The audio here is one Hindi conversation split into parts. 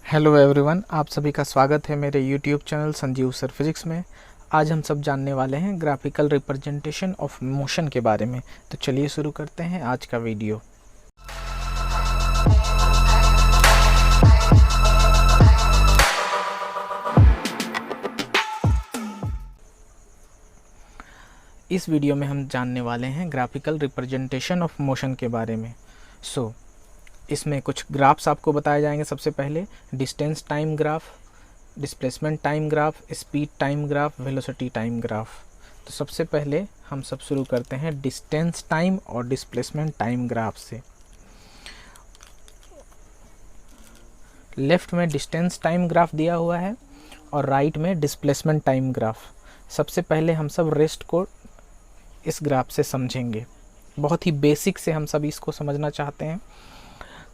हेलो एवरीवन, आप सभी का स्वागत है मेरे YouTube channel Sanjeev sir physics में। आज हम सब जानने वाले हैं ग्राफिकल रिप्रेजेंटेशन ऑफ मोशन के बारे में। तो चलिए शुरू करते हैं आज का वीडियो। इस वीडियो में हम जानने वाले हैं ग्राफिकल रिप्रेजेंटेशन ऑफ मोशन के बारे में। इसमें कुछ ग्राफ्स आपको बताए जाएंगे। सबसे पहले distance time graph, displacement time graph, speed time graph, velocity time graph. तो सबसे पहले हम सब शुरू करते हैं डिस्टेंस टाइम और डिस्प्लेसमेंट टाइम ग्राफ से। लेफ्ट में डिस्टेंस टाइम ग्राफ दिया हुआ है और राइट में डिस्प्लेसमेंट टाइम ग्राफ। सबसे पहले हम सब रेस्ट को इस ग्राफ से समझेंगे। बहुत ही बेसिक से हम सब इसको समझना चाहते हैं।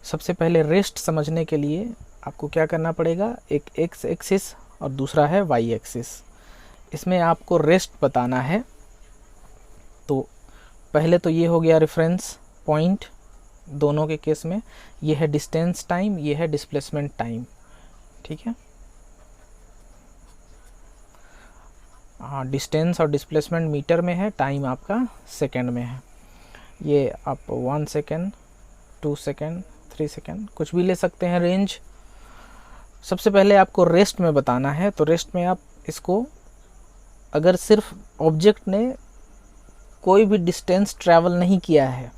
सबसे पहले रेस्ट समझने के लिए आपको क्या करना पड़ेगा, एक एक्स एक्सिस और दूसरा है वाई एक्सिस। इसमें आपको रेस्ट बताना है। तो पहले तो ये हो गया रेफरेंस पॉइंट दोनों के केस में। ये है डिस्टेंस टाइम, ये है डिस्प्लेसमेंट टाइम। ठीक है, हाँ, डिस्टेंस और डिस्प्लेसमेंट मीटर में है, टाइम आपका सेकंड में है। ये आप 1 सेकेंड, 2 सेकेंड, 3 सेकेंड कुछ भी ले सकते हैं रेंज। सबसे पहले आपको रेस्ट में बताना है। तो रेस्ट में आप इसको, अगर सिर्फ ऑब्जेक्ट ने कोई भी डिस्टेंस ट्रैवल नहीं किया है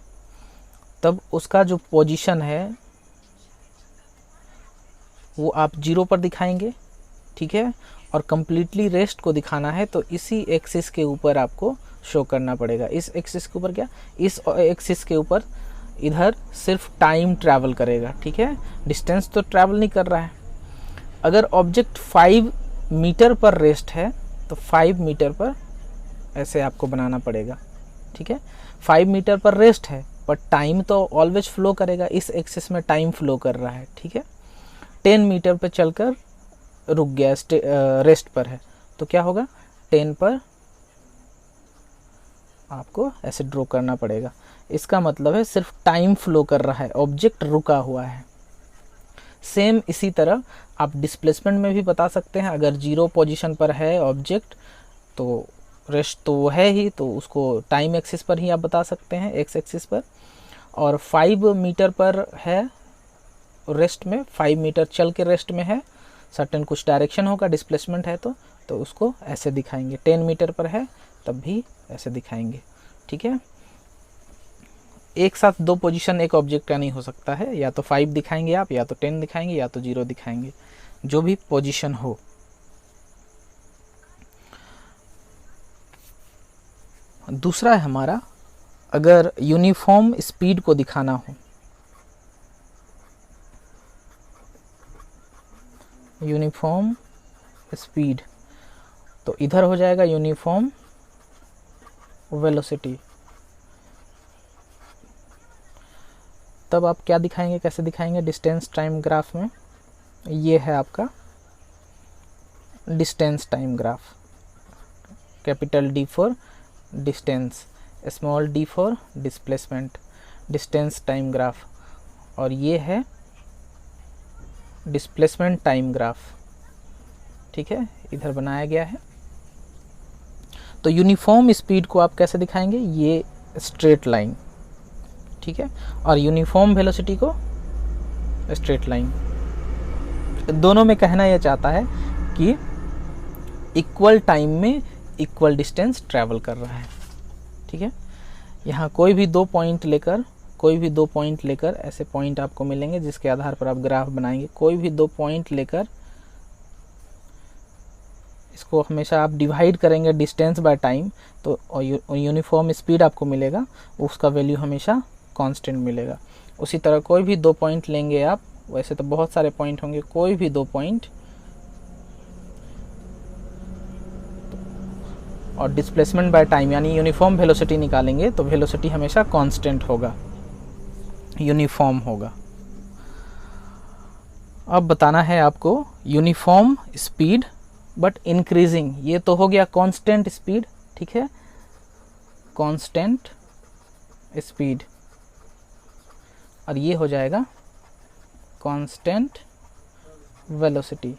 तब उसका जो पोजीशन है वो आप 0 पर दिखाएंगे। ठीक है, और कंप्लीटली रेस्ट को दिखाना है तो इसी एक्सिस के ऊपर आपको शो करना पड़ेगा। इस एक्सिस के ऊपर क्या, इस एक्सिस के ऊपर इधर सिर्फ टाइम ट्रैवल करेगा। ठीक है, डिस्टेंस तो ट्रैवल नहीं कर रहा है। अगर ऑब्जेक्ट 5 मीटर पर रेस्ट है तो 5 मीटर पर ऐसे आपको बनाना पड़ेगा। ठीक है, 5 मीटर पर रेस्ट है पर टाइम तो ऑलवेज फ्लो करेगा, इस एक्सिस में टाइम फ्लो कर रहा है। ठीक है, 10 मीटर पर चलकर रुक गया, रेस्ट पर है, तो क्या होगा, 10 पर आपको ऐसे ड्रॉ करना पड़ेगा। इसका मतलब है सिर्फ टाइम फ्लो कर रहा है, ऑब्जेक्ट रुका हुआ है। सेम इसी तरह आप डिस्प्लेसमेंट में भी बता सकते हैं। अगर 0 पोजीशन पर है ऑब्जेक्ट तो रेस्ट तो वो है ही, तो उसको टाइम एक्सिस पर ही आप बता सकते हैं, एक्स एक्सिस पर। और 5 मीटर पर है रेस्ट में, 5 मीटर चल के रेस्ट में है, सर्टेन कुछ डायरेक्शन होगा, डिस्प्लेसमेंट है तो उसको ऐसे दिखाएंगे। 10 मीटर पर है तब भी ऐसे दिखाएंगे। ठीक है, एक साथ 2 पोजीशन एक ऑब्जेक्ट का नहीं हो सकता है, या तो 5 दिखाएंगे आप, या तो 10 दिखाएंगे, या तो 0 दिखाएंगे, जो भी पोजीशन हो। दूसरा है हमारा, अगर यूनिफॉर्म स्पीड को दिखाना हो, यूनिफॉर्म स्पीड, तो इधर हो जाएगा यूनिफॉर्म वेलोसिटी। तब आप क्या दिखाएंगे, कैसे दिखाएंगे, डिस्टेंस टाइम ग्राफ में। ये है आपका distance time graph, capital D for distance, small D for displacement, distance time graph. और ये है डिस्प्लेसमेंट टाइम ग्राफ। ठीक है, इधर बनाया गया है। तो यूनिफॉर्म स्पीड को आप कैसे दिखाएंगे, ये स्ट्रेट लाइन। ठीक है, और यूनिफॉर्म वेलोसिटी को स्ट्रेट लाइन। दोनों में कहना यह चाहता है कि इक्वल टाइम में इक्वल डिस्टेंस ट्रैवल कर रहा है। ठीक है, यहाँ कोई भी 2 पॉइंट लेकर ऐसे पॉइंट आपको मिलेंगे जिसके आधार पर आप ग्राफ बनाएंगे। कोई भी 2 पॉइंट लेकर इसको हमेशा आप डिवाइड करेंगे डिस्टेंस बाय टाइम, तो यूनिफॉर्म स्पीड आपको मिलेगा, उसका वैल्यू हमेशा कांस्टेंट मिलेगा। उसी तरह कोई भी 2 पॉइंट लेंगे आप, वैसे तो बहुत सारे पॉइंट होंगे, कोई भी 2 पॉइंट और डिस्प्लेसमेंट बाय टाइम यानी यूनिफॉर्म वेलोसिटी निकालेंगे तो वेलोसिटी हमेशा कांस्टेंट होगा, यूनिफॉर्म होगा। अब बताना है आपको यूनिफॉर्म स्पीड बट इंक्रीजिंग। ये तो हो गया कांस्टेंट स्पीड। ठीक है, कांस्टेंट स्पीड, और ये हो जाएगा कांस्टेंट वेलोसिटी,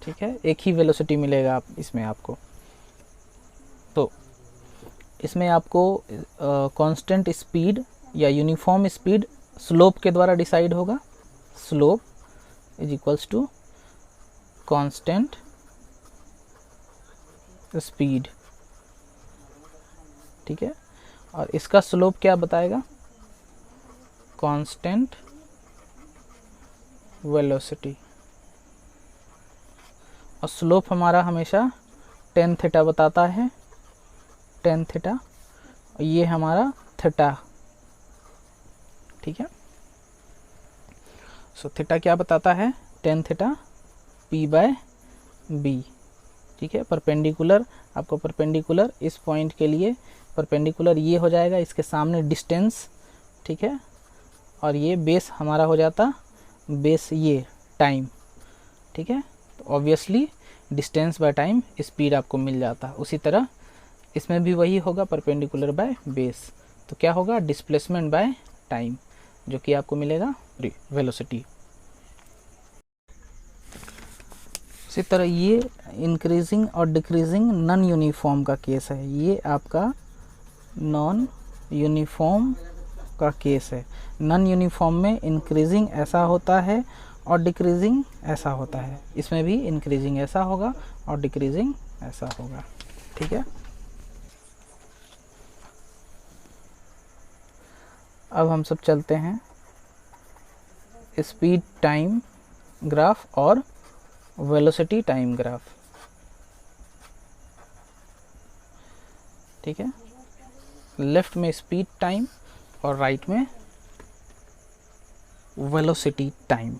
ठीक है, एक ही वेलोसिटी मिलेगा आप इसमें आपको। तो इसमें आपको कांस्टेंट स्पीड या यूनिफॉर्म स्पीड स्लोप के द्वारा डिसाइड होगा। Slope is equals to constant speed, ठीक है, और इसका स्लोप क्या बताएगा, कांस्टेंट वेलोसिटी, और स्लोप हमारा हमेशा टेन थीटा बताता है, टेन थीटा, और ये हमारा थीटा, ठीक है। सो थीटा क्या बताता है, tan theta P by B, ठीक है। परपेंडिकुलर, आपको परपेंडिकुलर इस पॉइंट के लिए परपेंडिकुलर ये हो जाएगा, इसके सामने डिस्टेंस, ठीक है, और ये बेस हमारा हो जाता, बेस ये टाइम, ठीक है। तो obviously distance by time speed आपको मिल जाता। उसी तरह इसमें भी वही होगा, परपेंडिकुलर बाय बेस, तो क्या होगा, डिस्प्लेसमेंट बाय टाइम, जो कि आपको मिलेगा वेलोसिटी। इसी तरह ये इंक्रीजिंग और डिक्रीजिंग नॉन यूनिफॉर्म का केस है, ये आपका नॉन यूनिफॉर्म का केस है। नॉन यूनिफॉर्म में इंक्रीजिंग ऐसा होता है और डिक्रीजिंग ऐसा होता है, इसमें भी इंक्रीजिंग ऐसा होगा और डिक्रीजिंग ऐसा होगा, ठीक है। अब हम सब चलते हैं स्पीड टाइम ग्राफ और वेलोसिटी टाइम ग्राफ, ठीक है। लेफ्ट में स्पीड टाइम और राइट में वेलोसिटी टाइम।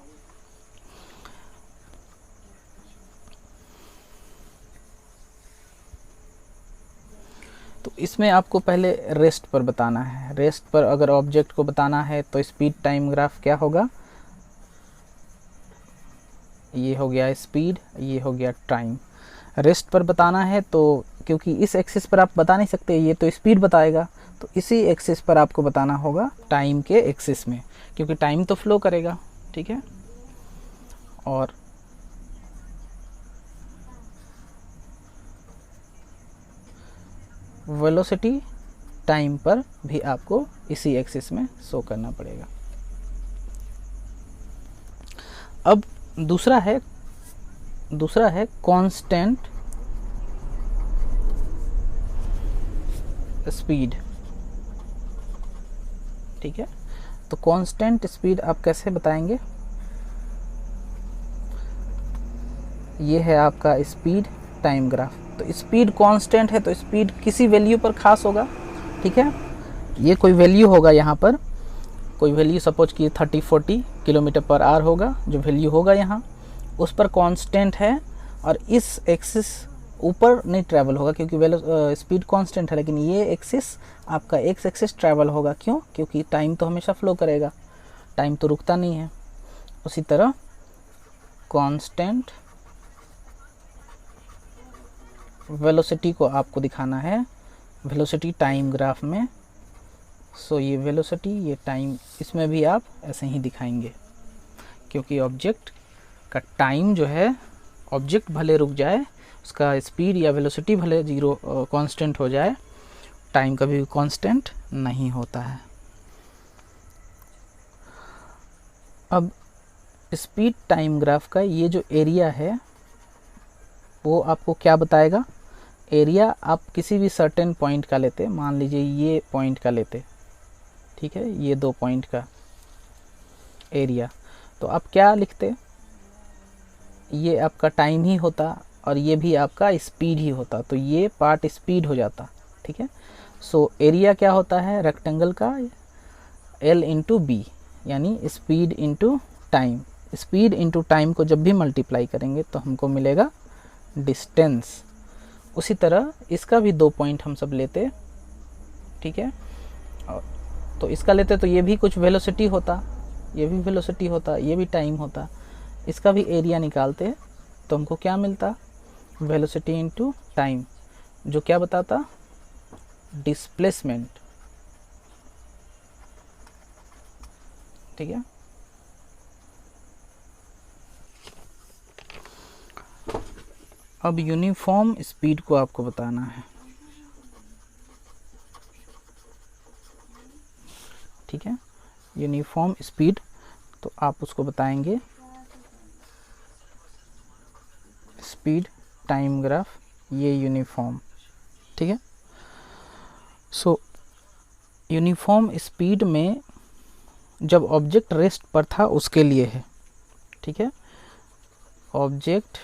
तो इसमें आपको पहले रेस्ट पर बताना है। रेस्ट पर अगर ऑब्जेक्ट को बताना है तो स्पीड टाइम ग्राफ क्या होगा, ये हो गया स्पीड, ये हो गया टाइम। रेस्ट पर बताना है तो क्योंकि इस एक्सिस पर आप बता नहीं सकते, ये तो स्पीड बताएगा, तो इसी एक्सिस पर आपको बताना होगा टाइम के एक्सिस में, क्योंकि टाइम तो फ्लो करेगा, ठीक है। और वेलोसिटी टाइम पर भी आपको इसी एक्सिस में शो करना पड़ेगा। अब दूसरा है कांस्टेंट स्पीड, ठीक है। तो कांस्टेंट स्पीड आप कैसे बताएंगे, ये है आपका स्पीड टाइम ग्राफ। तो स्पीड कांस्टेंट है तो स्पीड किसी वैल्यू पर खास होगा, ठीक है। ये कोई वैल्यू होगा, यहाँ पर कोई वैल्यू सपोज कि 30-40 किलोमीटर पर आवर होगा, जो वैल्यू होगा यहाँ उस पर कांस्टेंट है, और इस एक्सिस ऊपर नहीं ट्रैवल होगा क्योंकि स्पीड कांस्टेंट है, लेकिन ये एक्सिस आपका एक्स एक्सिस ट्रैवल होगा। क्यों, क्योंकि टाइम तो हमेशा फ्लो करेगा, टाइम तो रुकता नहीं है। उसी तरह कांस्टेंट वेलोसिटी को आपको दिखाना है वेलोसिटी टाइम ग्राफ में। सो ये वेलोसिटी, ये टाइम, इसमें भी आप ऐसे ही दिखाएंगे, क्योंकि ऑब्जेक्ट का टाइम जो है, ऑब्जेक्ट भले रुक जाए, उसका स्पीड या वेलोसिटी भले जीरो कांस्टेंट हो जाए, टाइम कभी कांस्टेंट नहीं होता है। अब स्पीड टाइम ग्राफ का ये जो एरिया है वो आपको क्या बताएगा, एरिया आप किसी भी सर्टेन पॉइंट का लेते, मान लीजिए ये पॉइंट का लेते, ठीक है, ये 2 पॉइंट का एरिया, तो आप क्या लिखते, ये आपका टाइम ही होता और ये भी आपका स्पीड ही होता, तो ये पार्ट स्पीड हो जाता, ठीक है। सो एरिया क्या होता है रेक्टेंगल का, L इंटू बी, यानी speed into time. Speed into time को जब भी मल्टीप्लाई करेंगे तो हमको मिलेगा डिस्टेंस। उसी तरह इसका भी 2 पॉइंट हम सब लेते, ठीक है, तो इसका लेते तो ये भी कुछ वेलोसिटी होता, ये भी वेलोसिटी होता, ये भी टाइम होता, इसका भी एरिया निकालते तो हमको क्या मिलता, वेलोसिटी इंटू टाइम, जो क्या बताता, डिस्प्लेसमेंट, ठीक है। अब यूनिफॉर्म स्पीड को आपको बताना है, ठीक है। यूनिफॉर्म स्पीड तो आप उसको बताएंगे स्पीड टाइम ग्राफ, ये यूनिफॉर्म, ठीक है। सो यूनिफॉर्म स्पीड में जब ऑब्जेक्ट रेस्ट पर था उसके लिए है, ठीक है। Object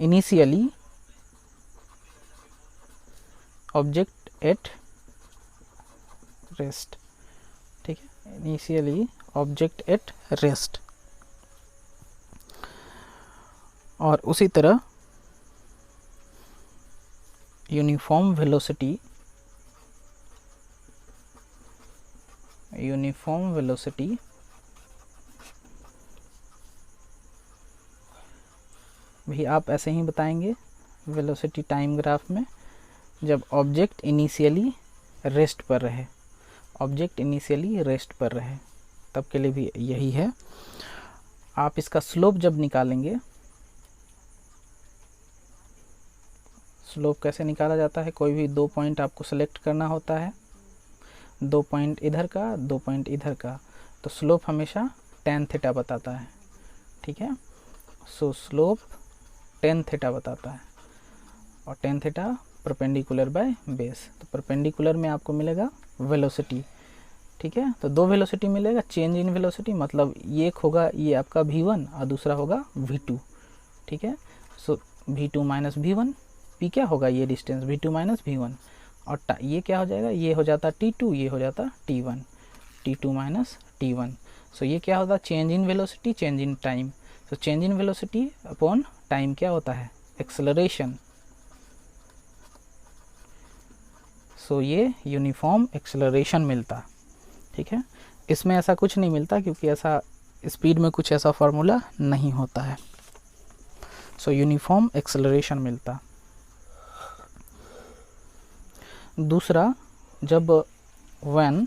initially, object at rest, ठीक है। Initially object at rest. और उसी तरह यूनिफॉर्म वेलोसिटी, यूनिफॉर्म वेलोसिटी भी आप ऐसे ही बताएंगे वेलोसिटी टाइम ग्राफ में, जब ऑब्जेक्ट इनिशियली रेस्ट पर रहे, ऑब्जेक्ट इनिशियली रेस्ट पर रहे, तब के लिए भी यही है। आप इसका स्लोप जब निकालेंगे, स्लोप कैसे निकाला जाता है, कोई भी 2 पॉइंट आपको सेलेक्ट करना होता है, 2 पॉइंट इधर का 2 पॉइंट इधर का, तो स्लोप हमेशा tan थीटा बताता है, ठीक है। सो स्लोप tan थीटा बताता है, और tan theta perpendicular by base, तो परपेंडिकुलर में आपको मिलेगा वेलोसिटी, ठीक है। तो 2 वेलोसिटी मिलेगा, चेंज इन वेलोसिटी, मतलब ये एक होगा ये आपका v1 और दूसरा होगा v2, ठीक है। सो v2 माइनस v1, p क्या होगा, ये डिस्टेंस v2 माइनस v1, और ये क्या हो जाएगा, ये हो जाता t2, ये हो जाता t1, t2 माइनस t1। सो ये क्या होता है, change in velocity, change in time. So change in velocity upon time क्या होता है, एक्सेलरेशन। सो ये यूनिफॉर्म एक्सेलरेशन मिलता, ठीक है। इसमें ऐसा कुछ नहीं मिलता क्योंकि ऐसा स्पीड में कुछ ऐसा फार्मूला नहीं होता है। सो यूनिफॉर्म एक्सेलरेशन मिलता। दूसरा, जब when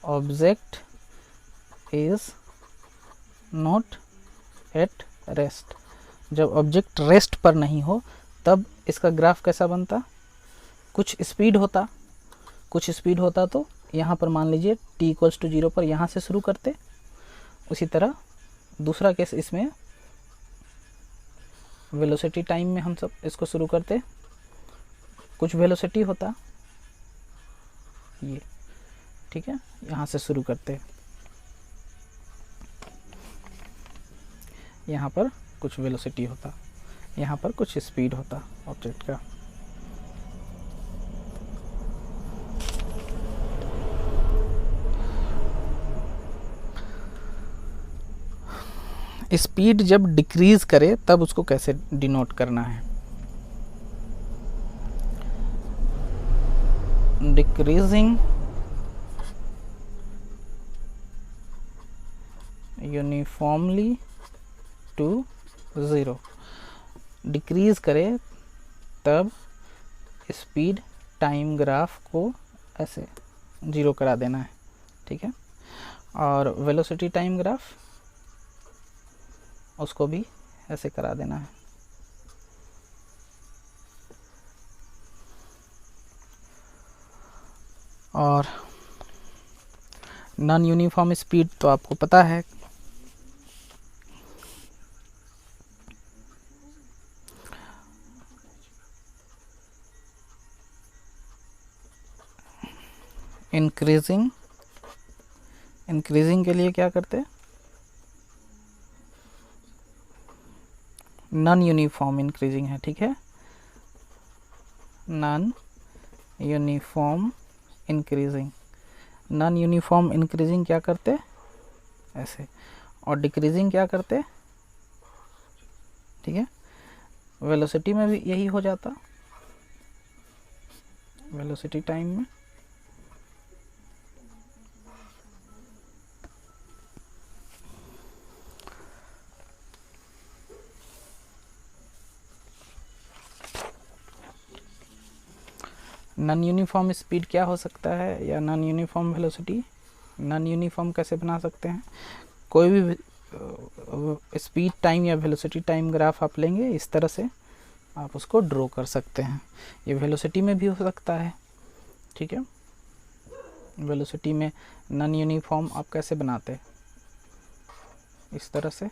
object is not at rest, जब ऑब्जेक्ट रेस्ट पर नहीं हो तब इसका ग्राफ कैसा बनता, कुछ स्पीड होता, कुछ स्पीड होता तो यहाँ पर मान लीजिए t = 0 पर यहाँ से शुरू करते। उसी तरह दूसरा केस, इसमें वेलोसिटी टाइम में हम सब इसको शुरू करते, कुछ वेलोसिटी होता ये, ठीक है, यहाँ से शुरू करते, यहाँ पर कुछ वेलोसिटी होता, यहाँ पर कुछ स्पीड होता ऑब्जेक्ट का। स्पीड जब डिक्रीज करे तब उसको कैसे डिनोट करना है, डिक्रीजिंग यूनिफॉर्मली टू 0, डिक्रीज करे तब स्पीड टाइम ग्राफ को ऐसे 0 करा देना है, ठीक है। और वेलोसिटी टाइम ग्राफ उसको भी ऐसे करा देना है। और नॉन यूनिफॉर्म स्पीड तो आपको पता है, इंक्रीजिंग, इंक्रीजिंग के लिए क्या करते, नॉन यूनिफॉर्म इंक्रीजिंग है, ठीक है, non uniform increasing, non uniform increasing क्या करते ऐसे, और डिक्रीजिंग क्या करते, ठीक है। वेलोसिटी में भी यही हो जाता, वेलोसिटी टाइम में नॉन यूनिफॉर्म स्पीड क्या हो सकता है, या non uniform velocity. Non uniform कैसे बना सकते हैं, कोई भी स्पीड टाइम या वेलोसिटी टाइम ग्राफ आप लेंगे, इस तरह से आप उसको ड्रॉ कर सकते हैं। ये वेलोसिटी में भी हो सकता है, ठीक है। वेलोसिटी में नॉन यूनिफॉर्म आप कैसे बनाते हैं, इस तरह से